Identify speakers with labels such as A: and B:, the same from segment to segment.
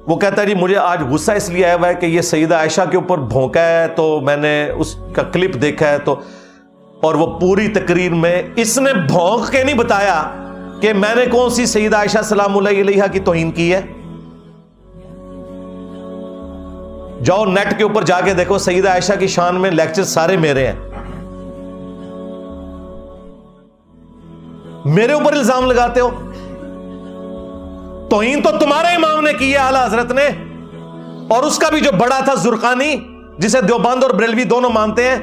A: وہ کہتا ہے جی مجھے آج غصہ اس لیے آیا ہوا ہے کہ یہ سیدہ عائشہ کے اوپر بھونکا ہے تو میں نے اس کا کلپ دیکھا ہے، تو اور وہ پوری تقریر میں اس نے بھونک کے نہیں بتایا کہ میں نے کون سی سیدہ عائشہ سلام اللہ علیہا کی توہین کی ہے۔ جاؤ نیٹ کے اوپر جا کے دیکھو، سیدہ عائشہ کی شان میں لیکچر سارے میرے ہیں۔ میرے اوپر الزام لگاتے ہو، توہین تو تمہارے امام نے کی ہے اعلی حضرت نے، اور اس کا بھی جو بڑا تھا زرقانی، جسے دیوبند اور بریلوی دونوں مانتے ہیں،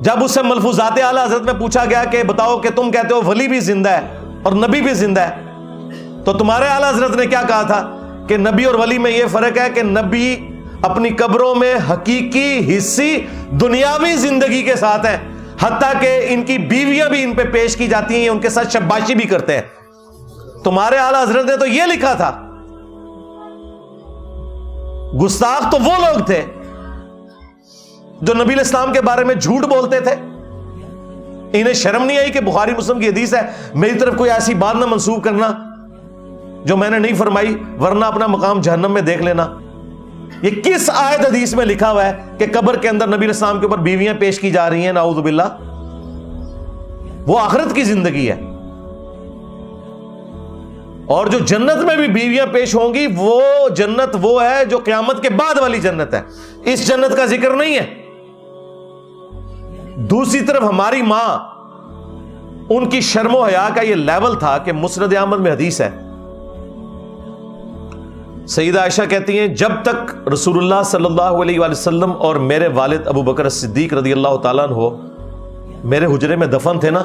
A: جب اس سے ملفوظات اعلی حضرت میں پوچھا گیا کہ بتاؤ کہ تم کہتے ہو ولی بھی زندہ ہے اور نبی بھی زندہ ہے، تو تمہارے اعلی حضرت نے کیا کہا تھا کہ نبی اور ولی میں یہ فرق ہے کہ نبی اپنی قبروں میں حقیقی حصی دنیاوی زندگی کے ساتھ ہیں، حتیٰ کہ ان کی بیویاں بھی ان پہ پیش کی جاتی ہیں، ان کے ساتھ شباشی بھی کرتے ہیں۔ تمہارے اعلی حضرت نے تو یہ لکھا تھا۔ گستاخ تو وہ لوگ تھے جو نبی الاسلام کے بارے میں جھوٹ بولتے تھے، انہیں شرم نہیں آئی کہ بخاری مسلم کی حدیث ہے، میری طرف کوئی ایسی بات نہ منسوب کرنا جو میں نے نہیں فرمائی، ورنہ اپنا مقام جہنم میں دیکھ لینا۔ یہ کس آیت حدیث میں لکھا ہوا ہے کہ قبر کے اندر نبی الاسلام کے اوپر بیویاں پیش کی جا رہی ہیں؟ نعوذ باللہ، وہ آخرت کی زندگی ہے۔ اور جو جنت میں بھی بیویاں پیش ہوں گی، وہ جنت وہ ہے جو قیامت کے بعد والی جنت ہے، اس جنت کا ذکر نہیں ہے۔ دوسری طرف ہماری ماں، ان کی شرم و حیا کا یہ لیول تھا کہ مسند احمد میں حدیث ہے، سیدہ عائشہ کہتی ہیں جب تک رسول اللہ صلی اللہ علیہ وآلہ وسلم اور میرے والد ابو بکر صدیق رضی اللہ تعالیٰ عنہ میرے حجرے میں دفن تھے نا،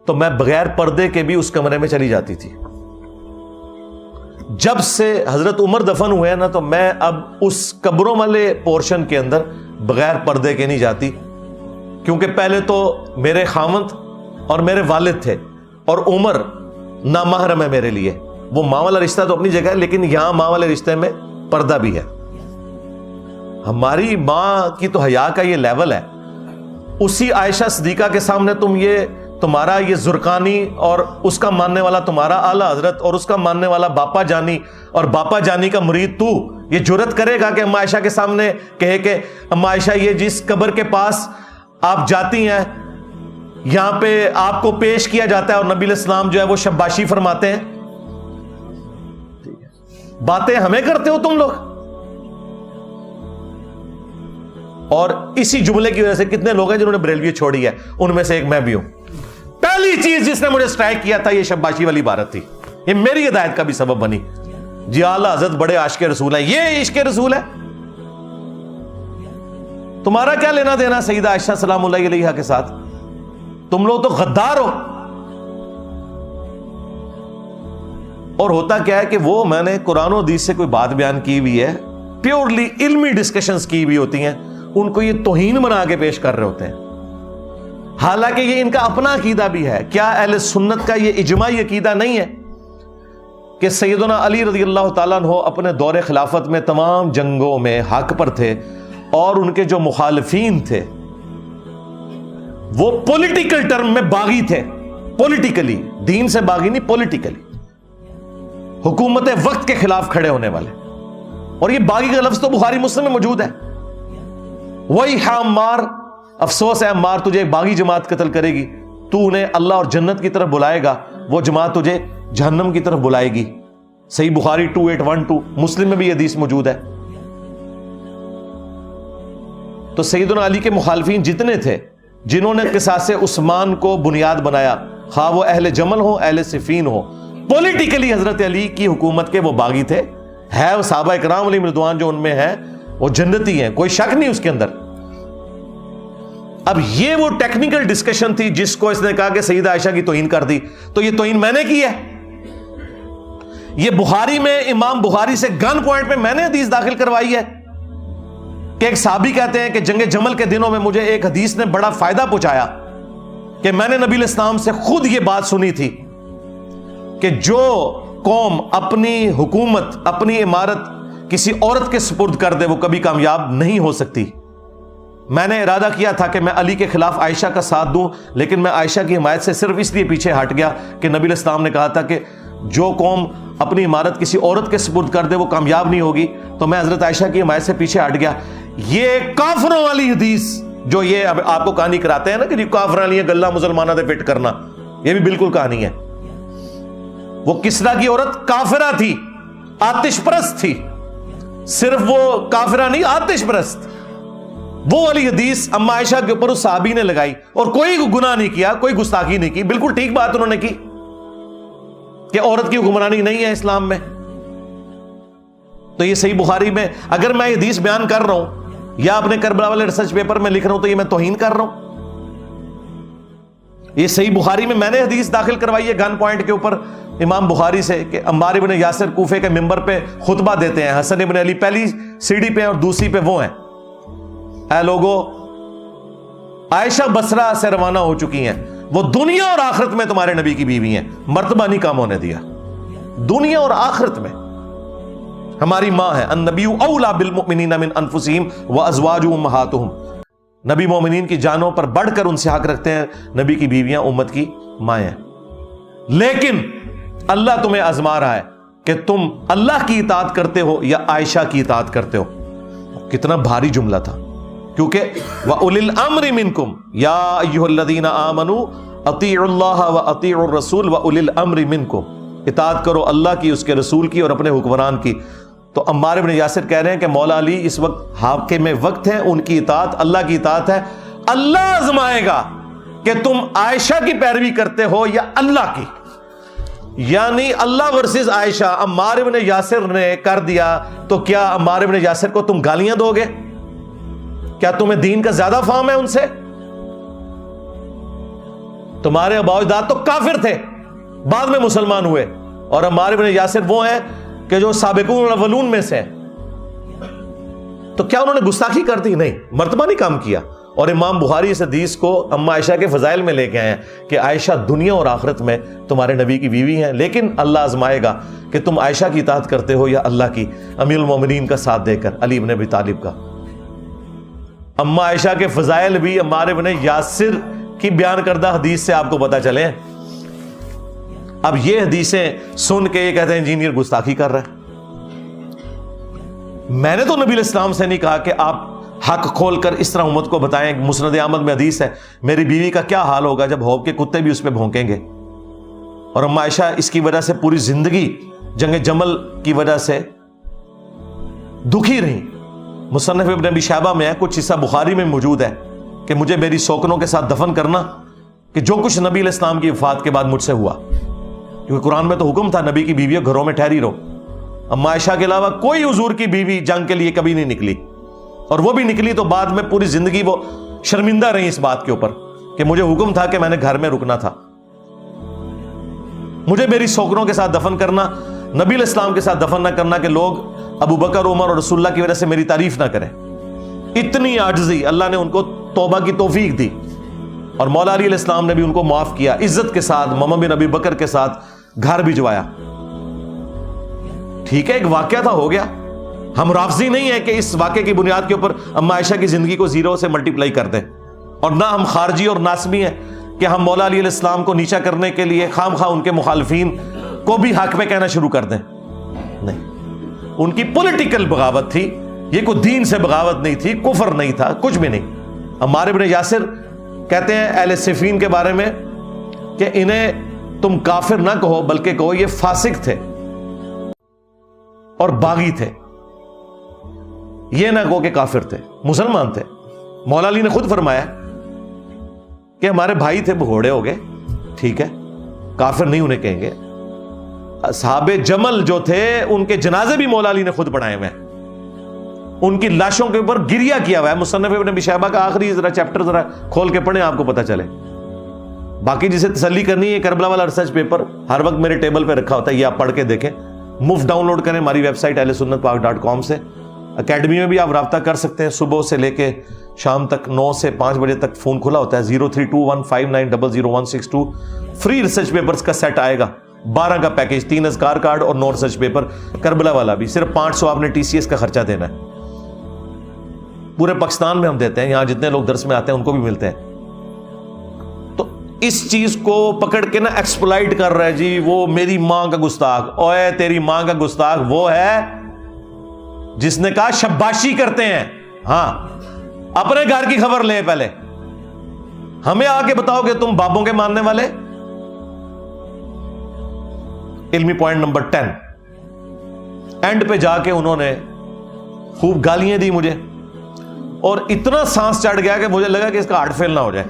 A: تو میں بغیر پردے کے بھی اس کمرے میں چلی جاتی تھی۔ جب سے حضرت عمر دفن ہوئے نا، تو میں اب اس قبروں والے پورشن کے اندر بغیر پردے کے نہیں جاتی، کیونکہ پہلے تو میرے خاوند اور میرے والد تھے، اور عمر نامحرم ہے میرے لیے۔ وہ ماں والا رشتہ تو اپنی جگہ ہے، لیکن یہاں ماں والے رشتے میں پردہ بھی ہے۔ ہماری ماں کی تو حیا کا یہ لیول ہے، اسی عائشہ صدیقہ کے سامنے تمہارا یہ زرقانی اور اس کا ماننے والا تمہارا اعلی حضرت اور اس کا ماننے والا باپا جانی اور باپا جانی کا مرید تو یہ جرت کرے گا کہ اما عائشہ کے سامنے کہے کہ اما عائشہ یہ جس قبر کے پاس آپ جاتی ہیں، یہاں پہ آپ کو پیش کیا جاتا ہے اور نبی علیہ السلام جو ہے وہ شباشی فرماتے ہیں؟ باتیں ہمیں کرتے ہو تم لوگ۔ اور اسی جملے کی وجہ سے کتنے لوگ ہیں جنہوں نے بریلوی چھوڑی ہے، ان میں سے ایک میں بھی ہوں۔ پہلی چیز جس نے مجھے سٹرائک کیا تھا یہ شباشی والی عبارت تھی، یہ میری ہدایت کا بھی سبب بنی۔ جی اعلیٰ حضرت بڑے عاشق رسول ہیں، یہ عشق رسول ہے؟ تمہارا کیا لینا دینا سیدہ عائشہ سلام اللہ علیہا کے ساتھ؟ تم لوگ تو غدار ہو۔ اور ہوتا کیا ہے کہ وہ میں نے قرآن و حدیث سے کوئی بات بیان کی ہوئی ہے، پیورلی علمی ڈسکشنز کی ہوئی ہوتی ہیں، ان کو یہ توہین بنا کے پیش کر رہے ہوتے ہیں، حالانکہ یہ ان کا اپنا عقیدہ بھی ہے۔ کیا اہل سنت کا یہ اجماعی عقیدہ نہیں ہے کہ سیدنا علی رضی اللہ تعالیٰ عنہ اپنے دور خلافت میں تمام جنگوں میں حق پر تھے، اور ان کے جو مخالفین تھے وہ پولیٹیکل ٹرم میں باغی تھے، پولیٹیکلی، دین سے باغی نہیں، پولیٹیکلی حکومت وقت کے خلاف کھڑے ہونے والے۔ اور یہ باغی کا لفظ تو بخاری مسلم میں موجود ہے، وہی عمار، افسوس ہے عمار، تجھے ایک باغی جماعت قتل کرے گی، تو انہیں اللہ اور جنت کی طرف بلائے گا، وہ جماعت تجھے جہنم کی طرف بلائے گی۔ صحیح بخاری 2812، مسلم میں بھی یہ حدیث موجود ہے۔ تو سیدنا علی کے مخالفین جتنے تھے جنہوں نے قصاص عثمان کو بنیاد بنایا، خواہ وہ اہل جمل ہو اہل صفین ہو، پولیٹیکلی حضرت علی کی حکومت کے وہ باغی تھے، ہے وہ صحابہ اکرام علیہم رضوان جو ان میں ہیں وہ جنتی ہیں، کوئی شک نہیں اس کے اندر۔ اب یہ وہ ٹیکنیکل ڈسکشن تھی جس کو اس نے کہا کہ سیدہ عائشہ کی توہین کر دی، تو یہ توہین میں نے کی ہے۔ یہ بخاری میں امام بخاری سے گن پوائنٹ پہ میں نے حدیث داخل کروائی ہے کہ ایک صحابی کہتے ہیں کہ جنگ جمل کے دنوں میں مجھے ایک حدیث نے بڑا فائدہ پہنچایا کہ میں نے نبی علیہ السلام سے خود یہ بات سنی تھی کہ جو قوم اپنی حکومت، اپنی عمارت کسی عورت کے سپرد کر دے وہ کبھی کامیاب نہیں ہو سکتی۔ میں نے ارادہ کیا تھا کہ میں علی کے خلاف عائشہ کا ساتھ دوں، لیکن میں عائشہ کی حمایت سے صرف اس لیے پیچھے ہٹ گیا کہ نبی علیہ السلام نے کہا تھا کہ جو قوم اپنی عمارت کسی عورت کے سپرد کر دے وہ کامیاب نہیں ہوگی، تو میں حضرت عائشہ کی حمایت سے پیچھے ہٹ گیا. یہ کافروں والی حدیث جو یہ آپ کو کہانی کراتے ہیں نا کہ کافر والی گلہ مسلمانہ دے فٹ کرنا، یہ بھی بالکل کہانی ہے. وہ کسرا کی عورت کافرہ تھی، آتش پرست تھی، صرف وہ کافرہ نہیں آتش پرست. وہ والی حدیث اما عائشہ کے اوپر اس صحابی نے لگائی اور کوئی گناہ نہیں کیا، کوئی گستاخی نہیں کی، بالکل ٹھیک بات انہوں نے کی کہ عورت کی حکمرانی نہیں ہے اسلام میں. تو یہ صحیح بخاری میں اگر میں حدیث بیان کر رہا ہوں یا اپنے کربلا والے ریسرچ پیپر میں لکھ رہا ہوں تو یہ میں توہین کر رہا ہوں. یہ صحیح بخاری میں نے حدیث داخل کروائی ہے گن پوائنٹ کے اوپر امام بخاری سے کہ عمار ابن یاسر کوفے کے ممبر پہ خطبہ دیتے ہیں، حسن ابن علی پہلی سیڑھی پہ اور دوسری پہ وہ ہیں، اے لوگو عائشہ بصرہ سے روانہ ہو چکی ہیں، وہ دنیا اور آخرت میں تمہارے نبی کی بیوی ہیں، مرتبہ نہیں کم ہونے دیا. دنیا اور آخرت میں ہماری ماں ہے. النبی اولا بالمؤمنین من انفسہم وازواجہ امہاتہم، نبی مومنین کی جانوں پر بڑھ کر ان سے حق رکھتے ہیں، نبی کی بیویاں امت کی مائیں. لیکن اللہ تمہیں آزما رہا ہے کہ تم اللہ کی اطاعت کرتے ہو یا عائشہ کی اطاعت کرتے ہو. کتنا بھاری جملہ تھا، کیونکہ وَأُولِي الْأَمْرِ مِنْكُمْ يَا أَيُّهَا الَّذِينَ آمَنُوا أَطِيعُوا اللَّهَ وَأَطِيعُوا الرَّسُولَ وَأُولِي الْأَمْرِ مِنْكُمْ، اطاعت کرو اللہ کی، اس کے رسول کی اور اپنے حکمران کی. تو عمار ابن یاسر کہہ رہے ہیں کہ مولا علی اس وقت حاکم وقت ہے، ان کی اطاعت اللہ کی اطاعت ہے. اللہ آزمائے گا کہ تم عائشہ کی پیروی کرتے ہو یا اللہ کی. یعنی اللہ ورسز عائشہ عمار ابن یاسر نے کر دیا تو کیا عمار ابن یاسر کو تم گالیاں دو گے؟ کیا تمہیں دین کا زیادہ فہم ہے ان سے؟ تمہارے آباء و اجداد تو کافر تھے، بعد میں مسلمان ہوئے، اور عمار ابن یاسر وہ ہیں کہ جو سابقون الاولون میں سے. تو کیا انہوں نے گستاخی کر دی؟ نہیں، مرتبہ نہیں کام کیا. اور امام بخاری اس حدیث کو اما عائشہ کے فضائل میں لے کے آئے ہیں کہ عائشہ دنیا اور آخرت میں تمہارے نبی کی بیوی ہیں، لیکن اللہ آزمائے گا کہ تم عائشہ کی اطاعت کرتے ہو یا اللہ کی، امیر المومنین کا ساتھ دے کر، علی بن ابی طالب کا. اما عائشہ کے فضائل بھی عمار ابن یاسر کی بیان کردہ حدیث سے آپ کو پتہ چلے. اب یہ حدیثیں سن کے یہ کہتے ہیں انجینئر گستاخی کر رہا ہے. میں نے تو نبی علیہ السلام سے نہیں کہا کہ آپ حق کھول کر اس طرح امت کو بتائیں. مسند احمد میں حدیث ہے میری بیوی کا کیا حال ہوگا جب حوض کے کتے بھی اس پہ بھونکیں گے. اور اما عائشہ اس کی وجہ سے پوری زندگی جنگ جمل کی وجہ سے دکھی رہی. مصنف ابن ابی شیبہ میں ہے، کچھ حصہ بخاری میں موجود ہے کہ مجھے میری سوکنوں کے ساتھ دفن کرنا کہ جو کچھ نبی علیہ السلام کی وفات کے بعد مجھ سے ہوا، کیونکہ قرآن میں تو حکم تھا نبی کی بیویوں گھروں میں ٹھہری رہو. اما عائشہ کے علاوہ کوئی حضور کی بیوی جنگ کے لیے کبھی نہیں نکلی، اور وہ بھی نکلی تو بعد میں پوری زندگی وہ شرمندہ رہی اس بات کے اوپر کہ مجھے حکم تھا کہ میں نے گھر میں رکنا تھا. مجھے میری سوکنوں کے ساتھ دفن کرنا، نبی علیہ السلام کے ساتھ دفن نہ کرنا کہ لوگ ابو بکر عمر اور رسول اللہ کی وجہ سے میری تعریف نہ کریں. اتنی عاجزی اللہ نے ان کو توبہ کی توفیق دی، اور مولا علی علیہ السلام نے بھی ان کو معاف کیا، عزت کے ساتھ محمد بن ابی بکر کے ساتھ گھر بھجوایا. ٹھیک ہے، ایک واقعہ تھا، ہو گیا. ہم رافضی نہیں ہیں کہ اس واقعے کی بنیاد کے اوپر اما عائشہ کی زندگی کو زیرو سے ملٹیپلائی کر دیں، اور نہ ہم خارجی اور ناسبی ہیں کہ ہم مولا علی علیہ السلام کو نیچا کرنے کے لیے خام خواہ ان کے مخالفین کو بھی حق میں کہنا شروع کر دیں. نہیں، ان کی پولیٹیکل بغاوت تھی، یہ کوئی دین سے بغاوت نہیں تھی، کفر نہیں تھا، کچھ بھی نہیں. عمار ابن یاسر کہتے ہیں اہل صفین کے بارے میں کہ انہیں تم کافر نہ کہو بلکہ کہو یہ فاسق تھے اور باغی تھے، یہ نہ کہو کہ کافر تھے، مسلمان تھے. مولا علی نے خود فرمایا کہ ہمارے بھائی تھے، بھوڑے ہو گئے، ٹھیک ہے، کافر نہیں انہیں کہیں گے. اصحاب جمل جو تھے ان کے جنازے بھی مولا علی نے خود پڑھائے ہوئے ہیں، ان کی لاشوں کے اوپر گریہ کیا ہوا ہے. مصنف ابن ابی شیبہ کا آخری ذرا چیپٹر ذرا کھول کے پڑھیں، آپ کو پتہ چلے. باقی جسے تسلی کرنی ہے کربلا والا ریسرچ پیپر ہر وقت میرے ٹیبل پہ رکھا ہوتا ہے، یہ آپ پڑھ کے دیکھیں. مفت ڈاؤن لوڈ کریں ہماری ویب سائٹ ahlsunnatpak.com سے. اکیڈمی میں بھی آپ رابطہ کر سکتے ہیں، صبح سے لے کے شام تک 9 سے 5 بجے تک فون کھلا ہوتا ہے. 032159000162 فری ریسرچ پیپرز کا سیٹ آئے گا، 12 کا پیکج، 3 اذکار کارڈ اور 9 ریسرچ پیپر. کربلا والا بھی صرف 500 آپ نے TCS کا خرچہ دینا ہے. پورے پاکستان میں ہم دیتے ہیں، یہاں جتنے لوگ درس میں آتے ہیں ان کو بھی ملتے ہیں. تو اس چیز کو پکڑ کے نا ایکسپلائٹ کر رہا ہے جی وہ میری ماں کا گستاخ. اوے تیری ماں کا گستاخ وہ ہے جس نے کہا شباشی کرتے ہیں. ہاں اپنے گھر کی خبر لے, پہلے ہمیں آ کے بتاؤ کہ تم بابوں کے ماننے والے. علمی پوائنٹ نمبر 10, اینڈ پہ جا کے انہوں نے خوب گالیاں دی مجھے, اور اتنا سانس چڑھ گیا کہ مجھے لگا کہ اس کا ہارٹ فیل نہ ہو جائے.